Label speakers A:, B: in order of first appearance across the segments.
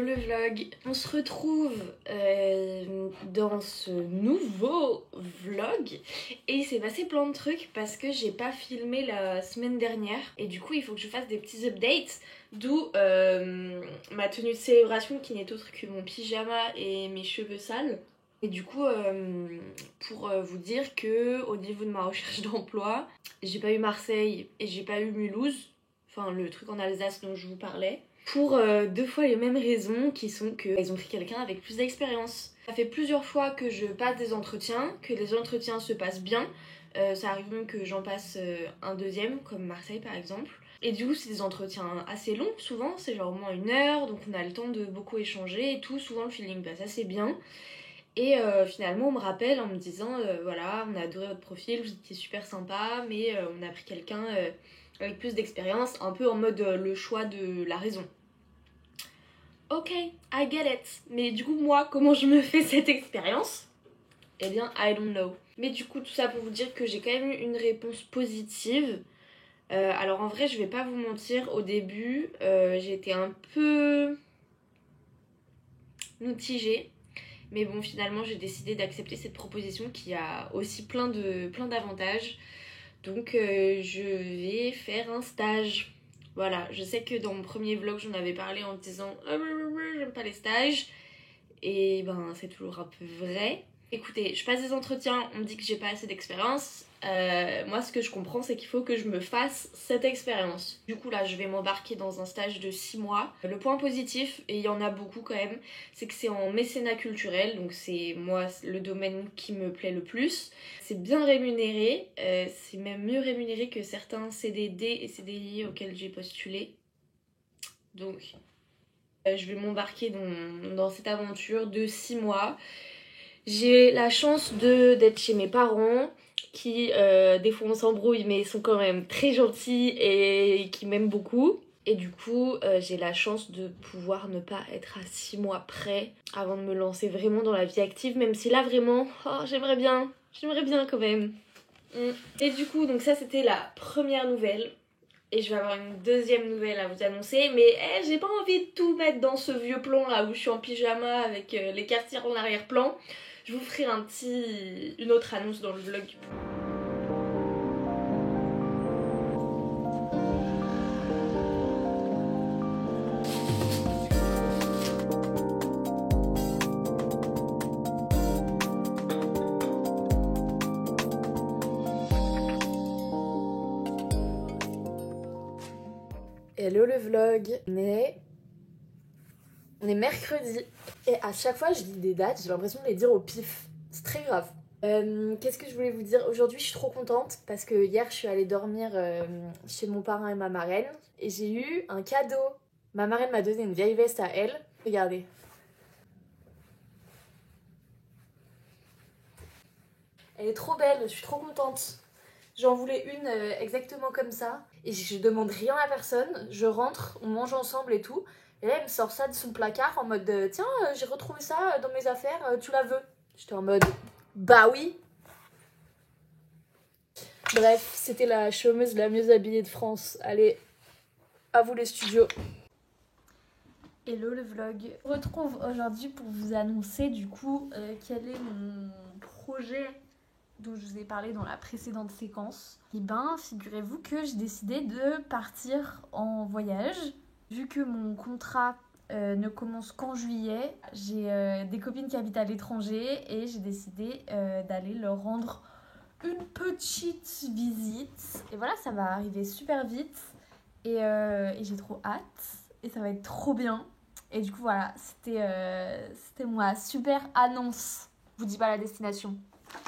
A: Hello le vlog, on se retrouve dans ce nouveau vlog et il s'est passé plein de trucs parce que j'ai pas filmé la semaine dernière et du coup il faut que je fasse des petits updates, d'où ma tenue de célébration qui n'est autre que mon pyjama et mes cheveux sales. Et du coup pour vous dire que au niveau de ma recherche d'emploi, j'ai pas eu Marseille et j'ai pas eu Mulhouse, enfin le truc en Alsace dont je vous parlais. Pour deux fois les mêmes raisons qui sont qu'ils ont pris quelqu'un avec plus d'expérience. Ça fait plusieurs fois que je passe des entretiens, que les entretiens se passent bien. Ça arrive même que j'en passe un deuxième, comme Marseille par exemple. Et du coup c'est des entretiens assez longs souvent, c'est genre au moins 1 heure, donc on a le temps de beaucoup échanger et tout, souvent le feeling passe assez bien. Et finalement on me rappelle en me disant voilà, on a adoré votre profil, vous étiez super sympa, mais on a pris quelqu'un avec plus d'expérience, un peu en mode le choix de la raison. Ok, I get it. Mais du coup, moi, comment je me fais cette expérience? Eh bien, I don't know. Mais du coup, tout ça pour vous dire que j'ai quand même eu une réponse positive. Alors en vrai, je vais pas vous mentir, au début, j'ai été un peu mitigée. Mais bon, finalement, j'ai décidé d'accepter cette proposition qui a aussi plein d'avantages. Donc je vais faire un stage. Voilà, je sais que dans mon premier vlog j'en avais parlé en disant j'aime pas les stages. Et ben c'est toujours un peu vrai. Écoutez, je passe des entretiens, on me dit que j'ai pas assez d'expérience. Moi ce que je comprends c'est qu'il faut que je me fasse cette expérience. Du coup là je vais m'embarquer dans un stage de 6 mois. Le point positif, et il y en a beaucoup quand même, c'est que c'est en mécénat culturel. Donc c'est moi le domaine qui me plaît le plus. C'est bien rémunéré, c'est même mieux rémunéré que certains CDD et CDI auxquels j'ai postulé. Donc je vais m'embarquer dans cette aventure de 6 mois. J'ai la chance d'être chez mes parents qui des fois on s'embrouille mais ils sont quand même très gentils et qui m'aiment beaucoup. Et du coup j'ai la chance de pouvoir ne pas être à 6 mois près avant de me lancer vraiment dans la vie active, même si là vraiment j'aimerais bien quand même. Et du coup donc ça c'était la première nouvelle. Et je vais avoir une deuxième nouvelle à vous annoncer, mais j'ai pas envie de tout mettre dans ce vieux plan là où je suis en pyjama avec les cafetières en arrière-plan. Je vous ferai une autre annonce dans le vlog. Hello le vlog, on est mercredi et à chaque fois je dis des dates, j'ai l'impression de les dire au pif. C'est très grave. Qu'est-ce que je voulais vous dire? Aujourd'hui je suis trop contente parce que hier je suis allée dormir chez mon parrain et ma marraine et j'ai eu un cadeau. Ma marraine m'a donné une vieille veste à elle. Regardez. Elle est trop belle, je suis trop contente. J'en voulais une exactement comme ça. Et je demande rien à personne. Je rentre, on mange ensemble et tout. Et là, elle me sort ça de son placard en mode tiens, j'ai retrouvé ça dans mes affaires, tu la veux? J'étais en mode bah oui. Bref, c'était la chômeuse la mieux habillée de France. Allez, à vous les studios. Hello le vlog. Je me retrouve aujourd'hui pour vous annoncer du coup quel est mon projet dont je vous ai parlé dans la précédente séquence. Et ben, figurez-vous que j'ai décidé de partir en voyage. Vu que mon contrat ne commence qu'en juillet, j'ai des copines qui habitent à l'étranger et j'ai décidé d'aller leur rendre une petite visite. Et voilà, ça va arriver super vite et j'ai trop hâte et ça va être trop bien. Et du coup voilà, c'était ma super annonce. Je vous dis pas la destination,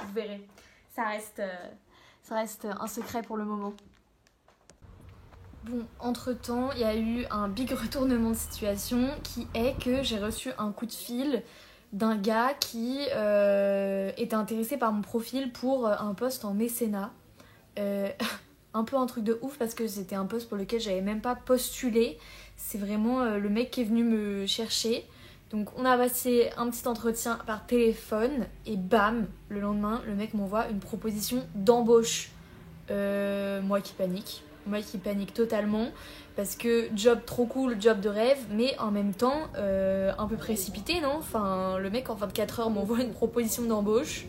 A: vous verrez. Ça reste un secret pour le moment. Bon, entre-temps, il y a eu un big retournement de situation qui est que j'ai reçu un coup de fil d'un gars qui était intéressé par mon profil pour un poste en mécénat. Un peu un truc de ouf parce que c'était un poste pour lequel j'avais même pas postulé. C'est vraiment le mec qui est venu me chercher. Donc on a passé un petit entretien par téléphone et bam, le lendemain, le mec m'envoie une proposition d'embauche. Moi qui panique.
B: moi qui panique totalement parce que job trop cool, job de rêve, mais en même temps un peu précipité, non? Enfin, le mec en 24 heures m'envoie une proposition d'embauche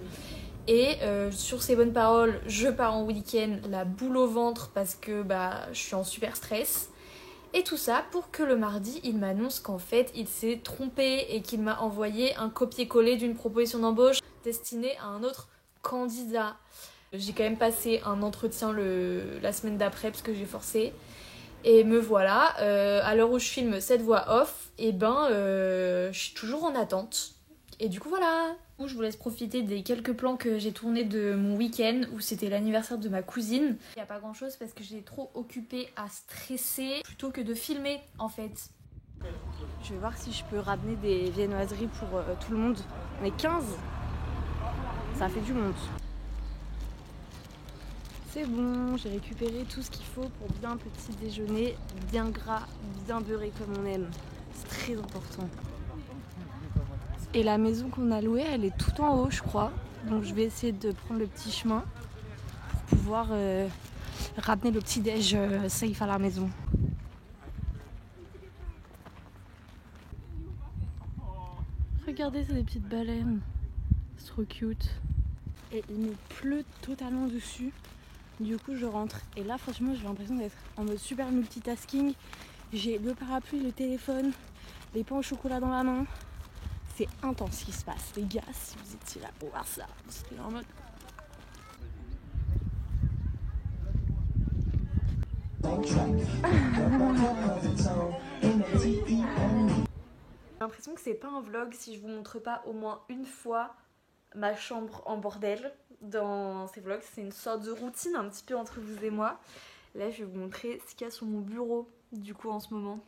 B: et sur ces bonnes paroles, je pars en week-end, la boule au ventre parce que je suis en super stress. Et tout ça pour que le mardi, il m'annonce qu'en fait, il s'est trompé et qu'il m'a envoyé un copier-coller d'une proposition d'embauche destinée à un autre candidat. J'ai quand même passé un entretien la semaine d'après parce que j'ai forcé. Et me voilà, à l'heure où je filme cette voix off, je suis toujours en attente. Et du coup voilà. Je vous laisse profiter des quelques plans que j'ai tournés de mon week-end où c'était l'anniversaire de ma cousine. Il n'y a pas grand chose parce que j'ai trop occupé à stresser plutôt que de filmer en fait.
C: Je vais voir si je peux ramener des viennoiseries pour tout le monde. On est 15. Ça fait du monde. C'est bon, j'ai récupéré tout ce qu'il faut pour bien petit déjeuner, bien gras, bien beurré comme on aime. C'est très important. Et la maison qu'on a louée, elle est tout en haut, je crois. Donc je vais essayer de prendre le petit chemin pour pouvoir ramener le petit déj safe à la maison. Regardez, c'est des petites baleines. C'est trop cute. Et il me pleut totalement dessus. Du coup, je rentre. Et là, franchement, j'ai l'impression d'être en mode super multitasking. J'ai le parapluie, le téléphone, les pains au chocolat dans la main. C'est intense ce qui se passe. Les gars, si vous étiez là pour voir ça, c'était en mode...
B: J'ai l'impression que c'est pas un vlog si je vous montre pas au moins une fois ma chambre en bordel dans ces vlogs. C'est une sorte de routine un petit peu entre vous et moi. Là, je vais vous montrer ce qu'il y a sur mon bureau du coup en ce moment.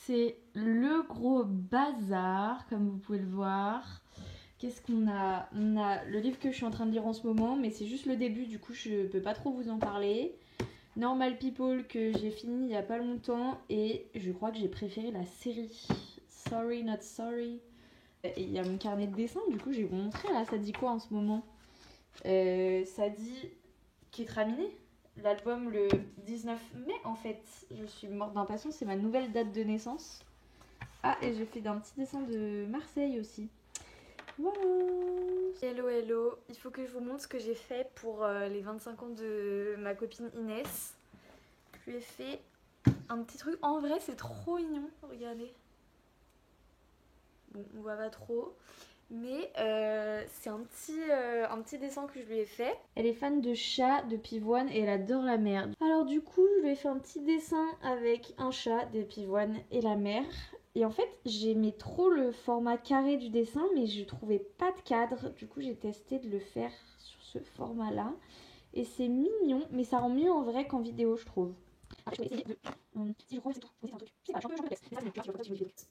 B: C'est le gros bazar, comme vous pouvez le voir. Qu'est-ce qu'on a? On a le livre que je suis en train de lire en ce moment, mais c'est juste le début, du coup je peux pas trop vous en parler. Normal People que j'ai fini il y a pas longtemps et je crois que j'ai préféré la série Sorry Not Sorry. Et il y a mon carnet de dessin, du coup je vais vous montrer là, ça dit quoi en ce moment? Ça dit Kétraminé, l'album le 19 mai en fait. Je suis morte d'impatience, c'est ma nouvelle date de naissance. Ah, et j'ai fait un petit dessin de Marseille aussi. Voilà. Hello hello, il faut que je vous montre ce que j'ai fait pour les 25 ans de ma copine Inès. Je lui ai fait un petit truc, en vrai c'est trop mignon, regardez. Bon, on voit pas trop, mais c'est un petit dessin que je lui ai fait. Elle est fan de chats, de pivoine et elle adore la mer. Alors du coup, je lui ai fait un petit dessin avec un chat, des pivoines et la mer. Et en fait, j'aimais trop le format carré du dessin, mais je trouvais pas de cadre. Du coup, j'ai testé de le faire sur ce format-là. Et c'est mignon, mais ça rend mieux en vrai qu'en vidéo, je trouve.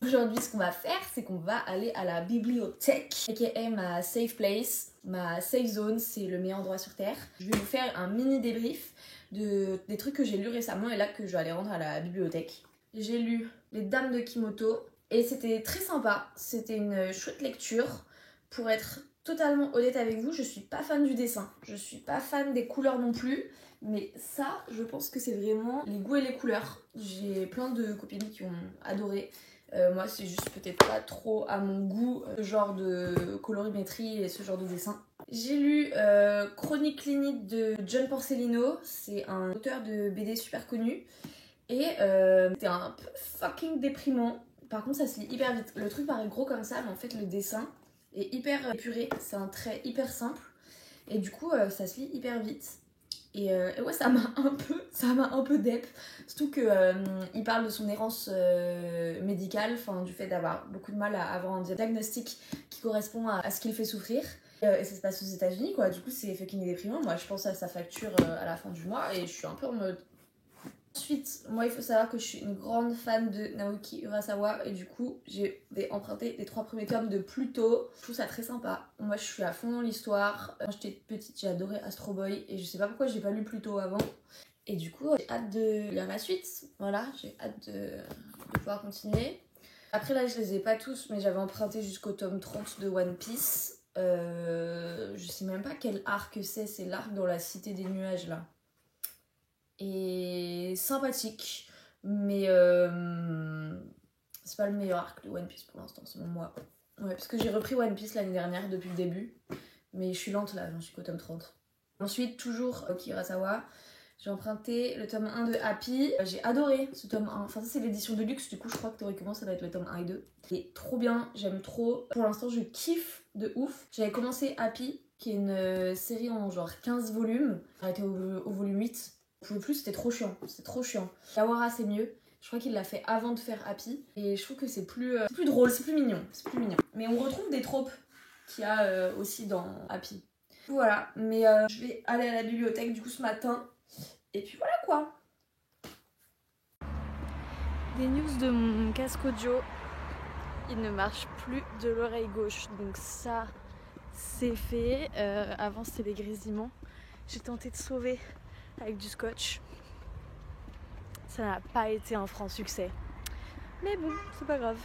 B: Aujourd'hui, ce qu'on va faire, c'est qu'on va aller à la bibliothèque, aka ma safe place, ma safe zone, c'est le meilleur endroit sur Terre. Je vais vous faire un mini débrief des trucs que j'ai lus récemment et là que je vais aller rendre à la bibliothèque. J'ai lu Les Dames de Kimoto et c'était très sympa, c'était une chouette lecture. Pour être totalement honnête avec vous, je suis pas fan du dessin, je suis pas fan des couleurs non plus. Mais ça, je pense que c'est vraiment les goûts et les couleurs. J'ai plein de copines qui ont adoré. Moi, c'est juste peut-être pas trop à mon goût, ce genre de colorimétrie et ce genre de dessin. J'ai lu Chronique clinique de John Porcellino. C'est un auteur de BD super connu. Et c'était un peu fucking déprimant. Par contre, ça se lit hyper vite. Le truc paraît gros comme ça, mais en fait, le dessin est hyper épuré. C'est un trait hyper simple. Et du coup, ça se lit hyper vite. Et ouais, ça m'a un peu dep. Surtout que il parle de son errance médicale, enfin du fait d'avoir beaucoup de mal à avoir un diagnostic qui correspond à ce qu'il fait souffrir. Et ça se passe aux États-Unis quoi. Du coup, c'est fucking déprimant. Moi, je pense à sa facture à la fin du mois et je suis un peu en mode. Ensuite, moi, il faut savoir que je suis une grande fan de Naoki Urasawa et du coup, j'ai emprunté les 3 premiers tomes de Pluto. Je trouve ça très sympa. Moi, je suis à fond dans l'histoire. Quand j'étais petite, j'ai adoré Astro Boy et je sais pas pourquoi j'ai pas lu Pluto avant. Et du coup, j'ai hâte de lire la suite. Voilà, j'ai hâte de pouvoir continuer. Après, là, je les ai pas tous, mais j'avais emprunté jusqu'au tome 30 de One Piece. Je sais même pas quel arc c'est l'arc dans la Cité des Nuages là. et sympathique, mais c'est pas le meilleur arc de One Piece pour l'instant, selon moi. Ouais, parce que j'ai repris One Piece l'année dernière depuis le début, mais je suis lente là, j'en suis qu'au tome 30. Ensuite, toujours Kurosawa, j'ai emprunté le tome 1 de Happy. J'ai adoré ce tome 1. Enfin, ça, c'est l'édition de luxe, du coup, je crois que théoriquement, ça va être le tome 1 et 2. C'est trop bien, j'aime trop. Pour l'instant, je kiffe de ouf. J'avais commencé Happy, qui est une série en genre 15 volumes. J'ai arrêté au volume 8. Je pouvais plus, c'était trop chiant. C'était trop chiant. Yawara, c'est mieux. Je crois qu'il l'a fait avant de faire Happy. Et je trouve que c'est plus drôle, c'est plus mignon. C'est plus mignon. Mais on retrouve des tropes qu'il y a aussi dans Happy. Voilà, mais je vais aller à la bibliothèque du coup ce matin. Et puis voilà quoi.
C: Des news de mon casque audio. Il ne marche plus de l'oreille gauche. Donc ça, c'est fait. Avant, c'était les grésillements. J'ai tenté de sauver avec du scotch. Ça n'a pas été un franc succès. Mais bon, c'est pas grave.